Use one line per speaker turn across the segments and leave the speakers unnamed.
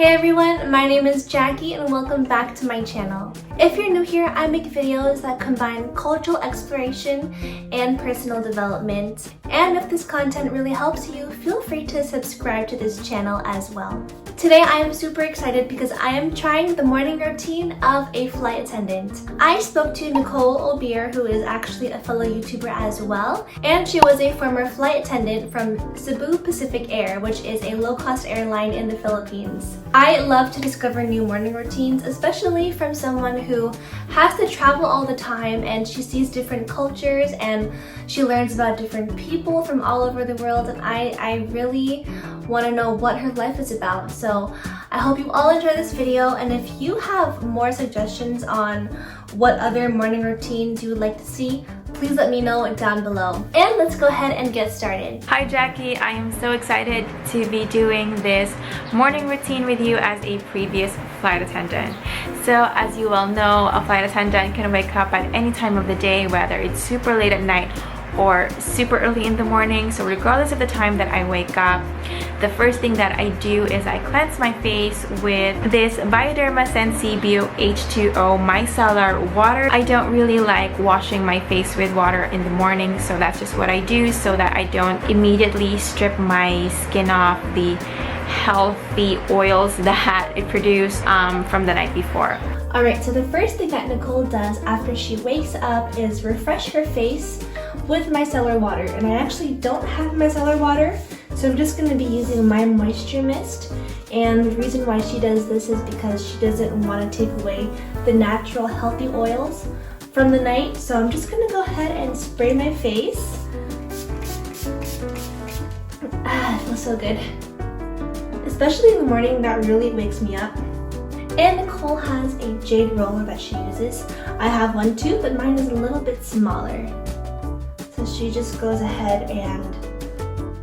Hey everyone, my name is Jackie and welcome back to my channel. If you're new here, I make videos that combine cultural exploration and personal development. And if this content really helps you, feel free to subscribe to this channel as well. Today I am super excited because I am trying the morning routine of a flight attendant. I spoke to Nicole O'bier, who is actually a fellow YouTuber as well, and she was a former flight attendant from Cebu Pacific Air, which is a low-cost airline in the Philippines. I love to discover new morning routines, especially from someone who has to travel all the time and she sees different cultures and she learns about different people from all over the world, and I really want to know what her life is about. So I hope you all enjoy this video, and if you have more suggestions on what other morning routines you would like to see, please let me know down below. And let's go ahead and get started.
Hi Jackie, I am so excited to be doing this morning routine with you as a previous flight attendant. So as you well know, a flight attendant can wake up at any time of the day, whether it's super late at night or super early in the morning. So regardless of the time that I wake up, the first thing that I do is I cleanse my face with this Bioderma Sensibio H2O micellar water. I don't really like washing my face with water in the morning, so that's just what I do so that I don't immediately strip my skin off the healthy oils that it produced from the night before.
Alright, so the first thing that Nicole does after she wakes up is refresh her face with micellar water. And I actually don't have micellar water, so I'm just going to be using my moisture mist. And the reason why she does this is because she doesn't want to take away the natural healthy oils from the night. So I'm just going to go ahead and spray my face. It feels so good. Especially in the morning, that really wakes me up. And Nicole has a jade roller that she uses. I have one too, but mine is a little bit smaller. So she just goes ahead and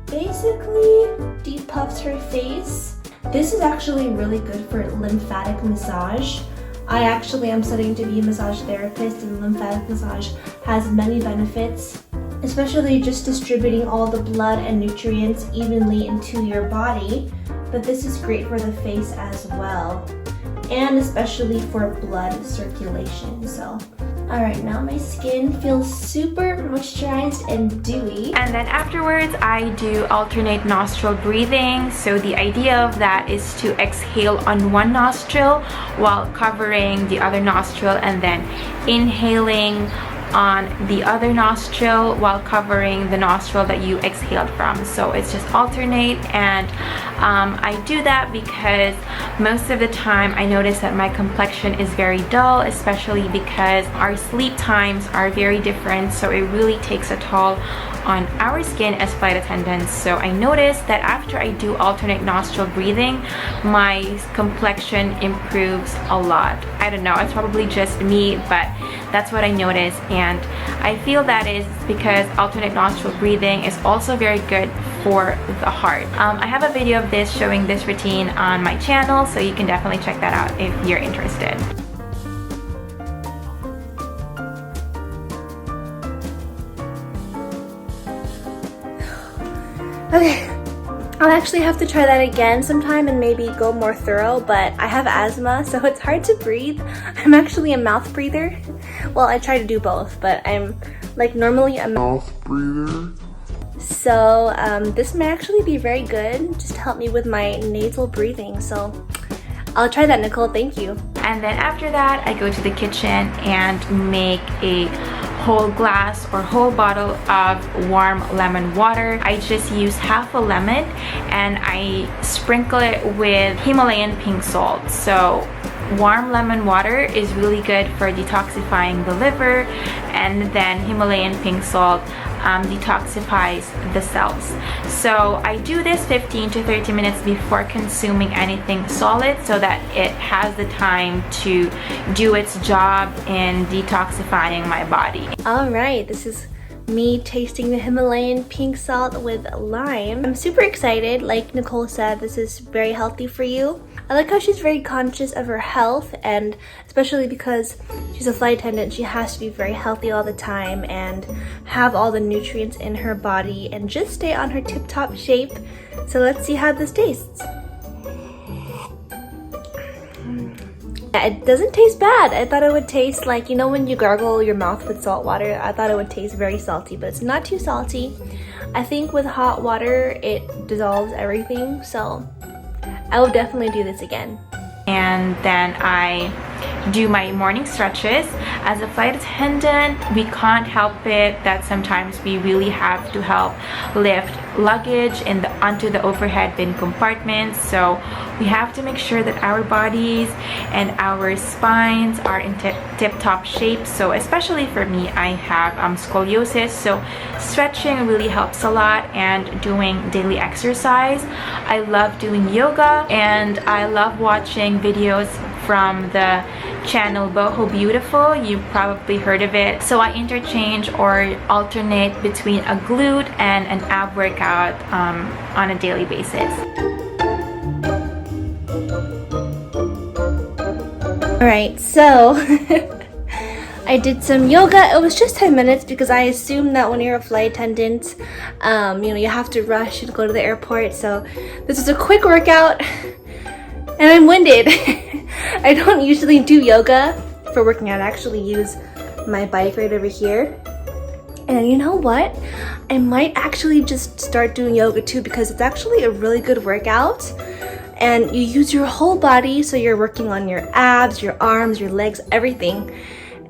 basically depuffs her face. This is actually really good for lymphatic massage. I actually am studying to be a massage therapist, and lymphatic massage has many benefits, especially just distributing all the blood and nutrients evenly into your body. But this is great for the face as well, and especially for blood circulation. So alright, now my skin feels super moisturized and dewy.
And then afterwards I do alternate nostril breathing. So the idea of that is to exhale on one nostril while covering the other nostril, and then inhaling on the other nostril while covering the nostril that you exhaled from. So it's just alternate, and I do that because most of the time I notice that my complexion is very dull, especially because our sleep times are very different, so it really takes a toll on our skin as flight attendants. So I noticed that after I do alternate nostril breathing, my complexion improves a lot. I don't know, it's probably just me, but that's what I noticed, and I feel that is because alternate nostril breathing is also very good for the heart. I have a video of this showing this routine on my channel, so you can definitely check that out if you're interested.
Okay, I'll actually have to try that again sometime and maybe go more thorough, but I have asthma, so it's hard to breathe. I'm actually a mouth breather. Well, I try to do both, but I'm like normally a mouth breather. So this may actually be very good just to help me with my nasal breathing. So I'll try that, Nicole, thank you.
And then after that, I go to the kitchen and make a whole glass or whole bottle of warm lemon water. I just use half a lemon and I sprinkle it with Himalayan pink salt. So warm lemon water is really good for detoxifying the liver, and then Himalayan pink salt detoxifies the cells. So I do this 15 to 30 minutes before consuming anything solid so that it has the time to do its job in detoxifying my body.
Alright, this is me tasting the Himalayan pink salt with lime. I'm super excited. Like Nicole said, this is very healthy for you. I like how she's very conscious of her health, and especially because she's a flight attendant, she has to be very healthy all the time and have all the nutrients in her body and just stay on her tip-top shape. So let's see how this tastes. It doesn't taste bad. I thought it would taste like, you know, when you gargle your mouth with salt water, I thought it would taste very salty, but it's not too salty. I think with hot water, it dissolves everything, so I will definitely do this again.
And then I do my morning stretches. As a flight attendant, we can't help it that sometimes we really have to help lift luggage onto the overhead bin compartments, so we have to make sure that our bodies and our spines are in tip-top shape. So especially for me, I have scoliosis, so stretching really helps a lot, and doing daily exercise. I love doing yoga, and I love watching videos from the channel Boho Beautiful. You've probably heard of it. So I interchange or alternate between a glute and an ab workout on a daily basis.
Alright, so I did some yoga. It was just 10 minutes because I assume that when you're a flight attendant, you know, you have to rush and go to the airport. So this is a quick workout, and I'm winded. I don't usually do yoga for working out. I actually use my bike right over here. And you know what? I might actually just start doing yoga too, because it's actually a really good workout. And you use your whole body, so you're working on your abs, your arms, your legs, everything.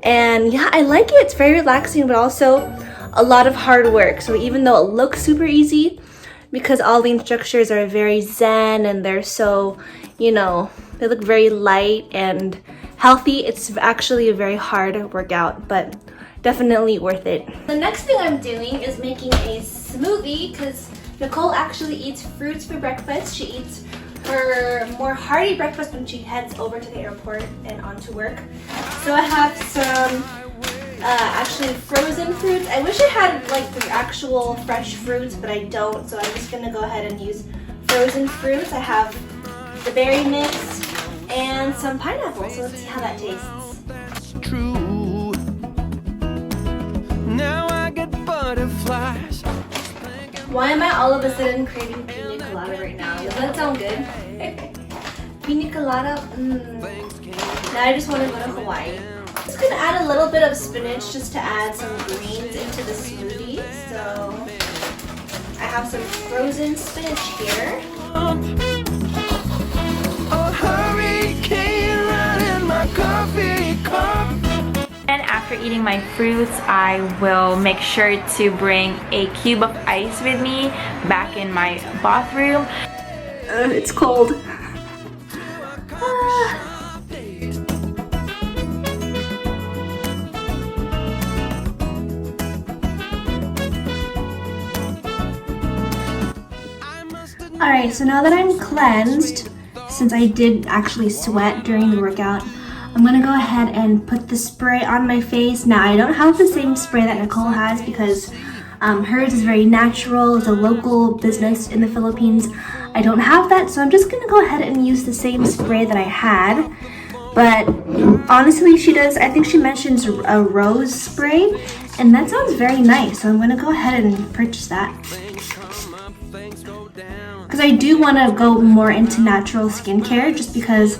And yeah, I like it. It's very relaxing, but also a lot of hard work. So even though it looks super easy, because all the instructors are very zen and they're so, you know, they look very light and healthy, it's actually a very hard workout, but definitely worth it. The next thing I'm doing is making a smoothie, because Nicole actually eats fruits for breakfast. She eats her more hearty breakfast when she heads over to the airport and onto work. So I have some actually frozen fruits. I wish I had like the actual fresh fruits, but I don't, so I'm just gonna go ahead and use frozen fruits. I have the berry mix and some pineapple, so let's see how that tastes.
That's true. Now I get butterflies.
Why am I all of a sudden craving pina colada right now? Does that sound good? Pina colada? Now I just want to go to Hawaii. I'm just gonna add a little bit of spinach just to add some greens into the smoothie. So I have some frozen spinach here.
A hurricane right in my coffee cup.
And after eating my fruits, I will make sure to bring a cube of ice with me back in my bathroom.
It's cold. Alright, so now that I'm cleansed, since I did actually sweat during the workout, I'm gonna go ahead and put the spray on my face. Now, I don't have the same spray that Nicole has because hers is very natural. It's a local business in the Philippines. I don't have that, so I'm just gonna go ahead and use the same spray that I had. But honestly, she does, I think she mentions a rose spray, and that sounds very nice. So I'm gonna go ahead and purchase that. Because I do want to go more into natural skincare, just because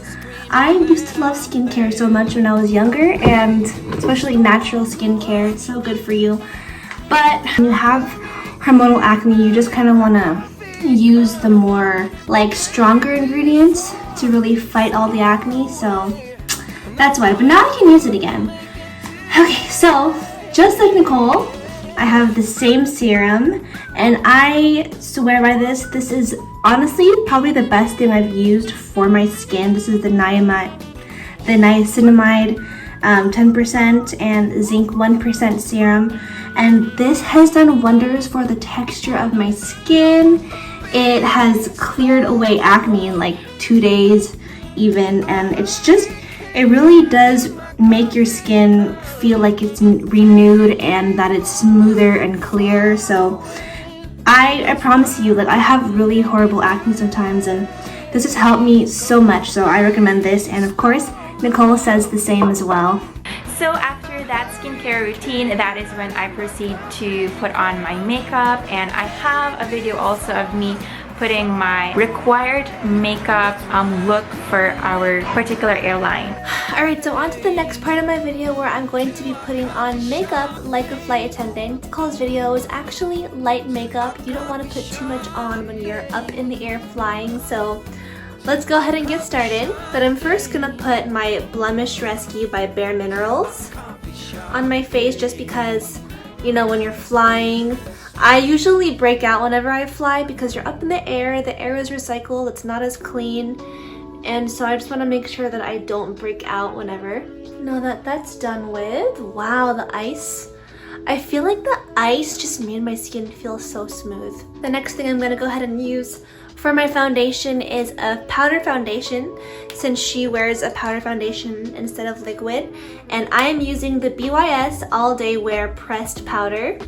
I used to love skincare so much when I was younger, and especially natural skincare, it's so good for you. But when you have hormonal acne, you just kind of want to use the more like stronger ingredients to really fight all the acne, so that's why. But now I can use it again. Okay, so just like Nicole, I have the same serum, and I swear by this. This is honestly probably the best thing I've used for my skin. This is the niacinamide 10% and zinc 1% serum, and this has done wonders for the texture of my skin. It has cleared away acne in like 2 days even, and it really does make your skin feel like it's renewed and that it's smoother and clear. So I promise you, like, I have really horrible acne sometimes, and this has helped me so much, so I recommend this. And of course, Nicole says the same as well.
So after that skincare routine, that is when I proceed to put on my makeup, and I have a video also of me putting my required makeup look for our particular airline.
Alright, so on to the next part of my video where I'm going to be putting on makeup like a flight attendant. Nicole's video is actually light makeup. You don't want to put too much on when you're up in the air flying, so let's go ahead and get started. But I'm first gonna put my Blemish Rescue by Bare Minerals on my face just because, you know, when you're flying, I usually break out whenever I fly because you're up in the air is recycled, it's not as clean, and so I just want to make sure that I don't break out whenever. Now that that's done with, wow, the ice. I feel like the ice just made my skin feel so smooth. The next thing I'm going to go ahead and use for my foundation is a powder foundation, since she wears a powder foundation instead of liquid, and I am using the BYS All Day Wear Pressed Powder,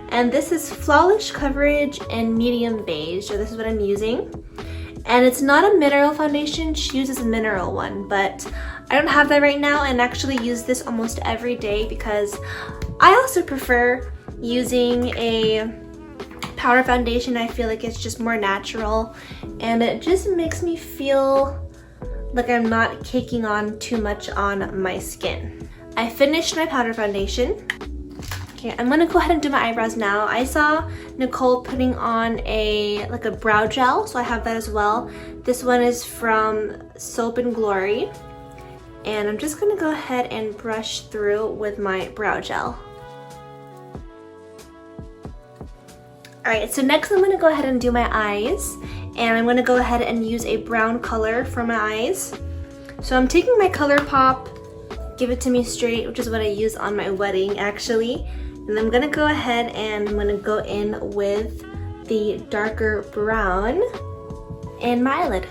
and this is Flawless Coverage in Medium Beige, so this is what I'm using. And it's not a mineral foundation, she uses a mineral one, but I don't have that right now and actually use this almost every day because I also prefer using a powder foundation. I feel like it's just more natural and it just makes me feel like I'm not caking on too much on my skin. I finished my powder foundation. Okay, I'm gonna go ahead and do my eyebrows now. I saw Nicole putting on a brow gel, so I have that as well. This one is from Soap and Glory. And I'm just gonna go ahead and brush through with my brow gel. Alright, so next I'm gonna go ahead and do my eyes. And I'm gonna go ahead and use a brown color for my eyes. So I'm taking my ColourPop Give It To Me Straight, which is what I use on my wedding actually. And I'm gonna go ahead and I'm gonna go in with the darker brown in my eyelid.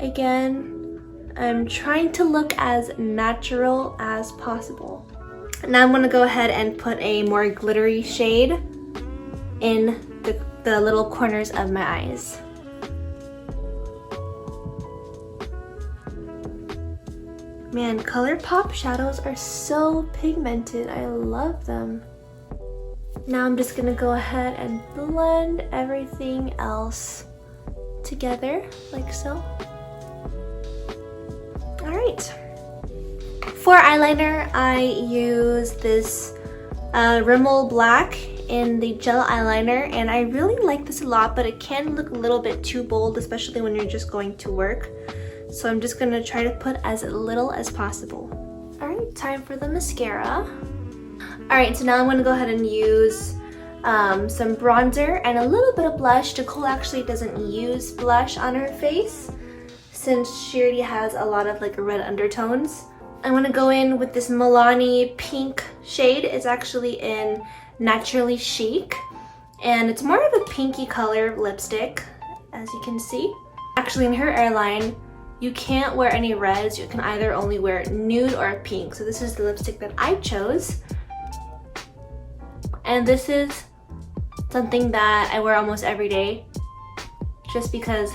Again, I'm trying to look as natural as possible. Now I'm gonna go ahead and put a more glittery shade in the little corners of my eyes. Man, ColourPop shadows are so pigmented. I love them. Now I'm just gonna go ahead and blend everything else together, like so. Alright. For eyeliner, I use this Rimmel Black in the gel eyeliner, and I really like this a lot, but it can look a little bit too bold, especially when you're just going to work. So I'm just gonna try to put as little as possible. Alright, time for the mascara. Alright, so now I'm gonna go ahead and use some bronzer and a little bit of blush. Nicole actually doesn't use blush on her face since she already has a lot of red undertones. I'm gonna go in with this Milani pink shade. It's actually in Naturally Chic, and it's more of a pinky color lipstick, as you can see. Actually, in her airline, you can't wear any reds. You can either only wear nude or pink. So this is the lipstick that I chose. And this is something that I wear almost every day just because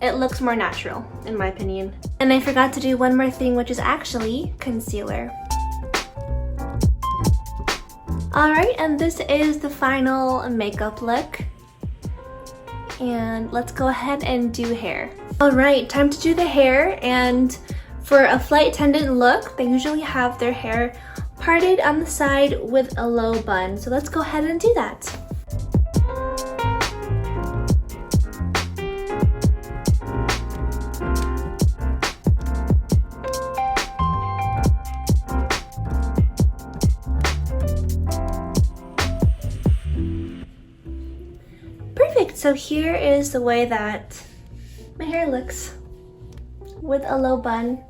it looks more natural, in my opinion. And I forgot to do one more thing, which is actually concealer. Alright, and this is the final makeup look. And let's go ahead and do hair. Alright, time to do the hair, and for a flight attendant look, they usually have their hair parted on the side with a low bun. So let's go ahead and do that. Perfect, so here is the way that my hair looks with a low bun.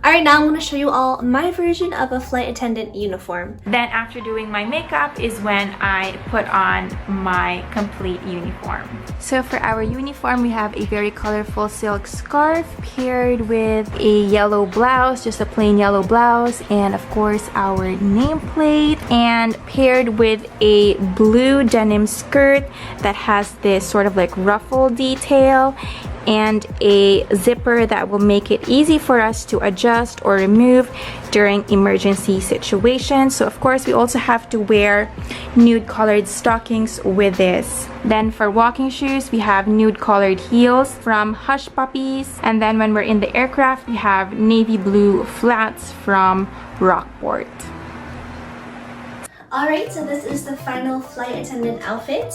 Alright, now I'm going to show you all my version of a flight attendant uniform.
Then after doing my makeup is when I put on my complete uniform. So for our uniform, we have a very colorful silk scarf paired with a yellow blouse, just a plain yellow blouse, and of course our nameplate, and paired with a blue denim skirt that has this sort of ruffle detail. and a zipper that will make it easy for us to adjust or remove during emergency situations. So of course we also have to wear nude colored stockings with this. Then for walking shoes, we have nude colored heels from Hush Puppies, and then when we're in the aircraft, we have navy blue flats from Rockport.
Alright, so this is the final flight attendant outfit,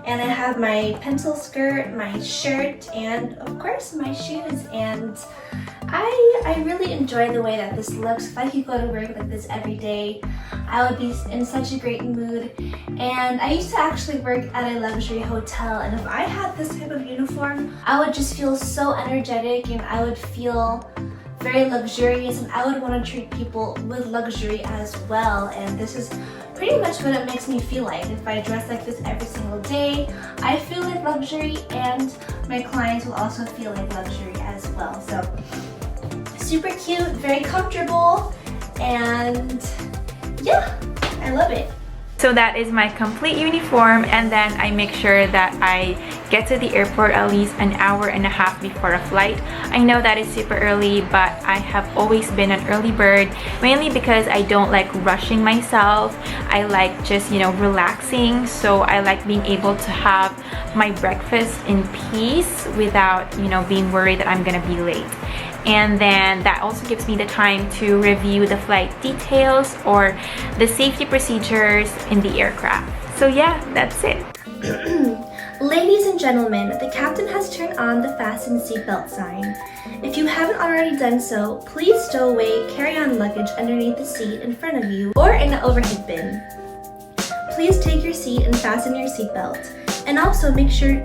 and I have my pencil skirt, my shirt, and of course my shoes, and I really enjoy the way that this looks. If I could go to work like this every day, I would be in such a great mood. And I used to actually work at a luxury hotel, and if I had this type of uniform, I would just feel so energetic and I would feel very luxurious, and I would want to treat people with luxury as well. And this is pretty much what it makes me feel like. If I dress like this every single day, I feel like luxury, and my clients will also feel like luxury as well. So super cute, very comfortable, and yeah, I love it.
So that is my complete uniform, and then I make sure that I get to the airport at least an hour and a half before a flight. I know that is super early, but I have always been an early bird, mainly because I don't like rushing myself. I like just, you know, relaxing. So I like being able to have my breakfast in peace without, you know, being worried that I'm gonna be late. And then that also gives me the time to review the flight details or the safety procedures in the aircraft. So yeah, that's it.
Ladies and gentlemen, the captain has turned on the fasten seatbelt sign. If you haven't already done so, please stow away carry-on luggage underneath the seat in front of you or in the overhead bin. Please take your seat and fasten your seatbelt. And also make sure...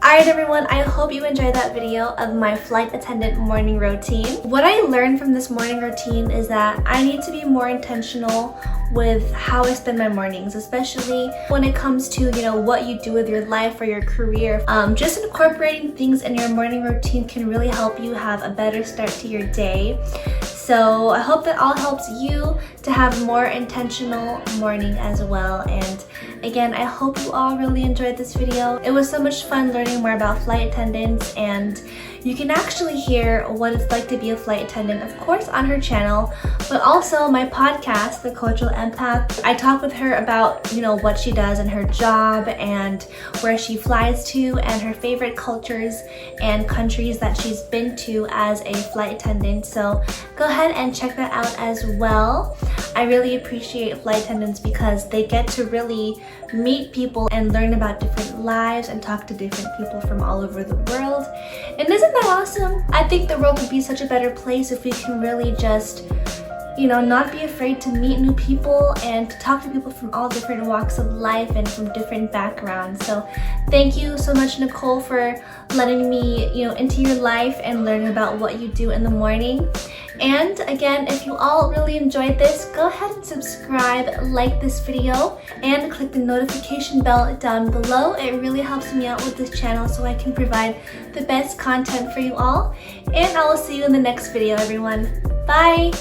Alright everyone, I hope you enjoyed that video of my flight attendant morning routine. What I learned from this morning routine is that I need to be more intentional with how I spend my mornings, especially when it comes to, you know, what you do with your life or your career. Just incorporating things in your morning routine can really help you have a better start to your day. So I hope that all helps you to have more intentional morning as well. And again, I hope you all really enjoyed this video. It was so much fun learning more about flight attendants, and you can actually hear what it's like to be a flight attendant, of course, on her channel, but also my podcast, The Cultural Empath. I talk with her about, you know, what she does in her job and where she flies to and her favorite cultures and countries that she's been to as a flight attendant. So go ahead and check that out as well. I really appreciate flight attendants because they get to really meet people and learn about different lives and talk to different people from all over the world. And isn't that awesome? I think the world would be such a better place if we can really just, you know, not be afraid to meet new people and to talk to people from all different walks of life and from different backgrounds. So thank you so much, Nicole, for letting me, you know, into your life and learn about what you do in the morning. And again, if you all really enjoyed this, go ahead and subscribe, like this video, and click the notification bell down below. It really helps me out with this channel so I can provide the best content for you all. And I will see you in the next video, everyone. Bye!